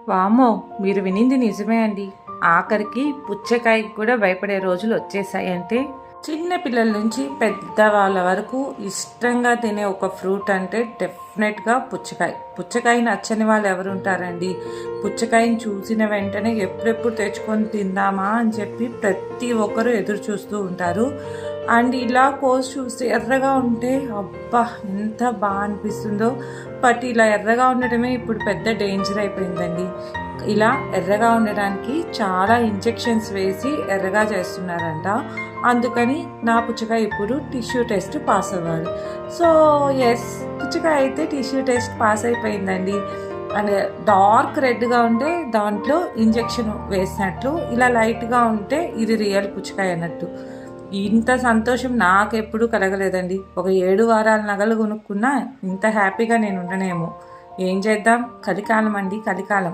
వామ్మో! మీరు వినింది నిజమే అండి. ఆఖరికి పుచ్చకాయకి కూడా భయపడే రోజులు వచ్చేసాయంటే, చిన్న పిల్లల నుంచి పెద్దవాళ్ళ వరకు ఇష్టంగా తినే ఒక ఫ్రూట్ అంటే డెఫినెట్గా పుచ్చకాయ. పుచ్చకాయ నచ్చని వాళ్ళు ఎవరుంటారండి? పుచ్చకాయని చూసిన వెంటనే ఎప్పుడెప్పుడు తెచ్చుకొని తిందామా అని చెప్పి ప్రతి ఒక్కరూ ఎదురు చూస్తూ ఉంటారు. అండ్ ఇలా కోసి చూస్తే ఎర్రగా ఉంటే అబ్బా ఎంత బాగా అనిపిస్తుందో. బట్ ఇలా ఎర్రగా ఉండటమే ఇప్పుడు పెద్ద డేంజర్ అయిపోయిందండి. ఇలా ఎర్రగా ఉండడానికి చాలా ఇంజెక్షన్స్ వేసి ఎర్రగా చేస్తున్నారంట. అందుకని నా పుచ్చకాయ ఇప్పుడు టిష్యూ టెస్ట్ పాస్ అవ్వాలి. సో ఎస్, పుచ్చకాయ అయితే టిష్యూ టెస్ట్ పాస్ అయిపోయిందండి. అండ్ డార్క్ రెడ్గా ఉంటే దాంట్లో ఇంజెక్షన్ వేసినట్లు, ఇలా లైట్గా ఉంటే ఇది రియల్ పుచ్చకాయ అన్నట్టు. ఇంత సంతోషం నాకెప్పుడు కలగలేదండి. ఒక 7 వారాల నగలు కొనుక్కున్నా ఇంత హ్యాపీగా నేను ఉండనేమో. ఏం చేద్దాం, కలికాలం అండి, కలికాలం.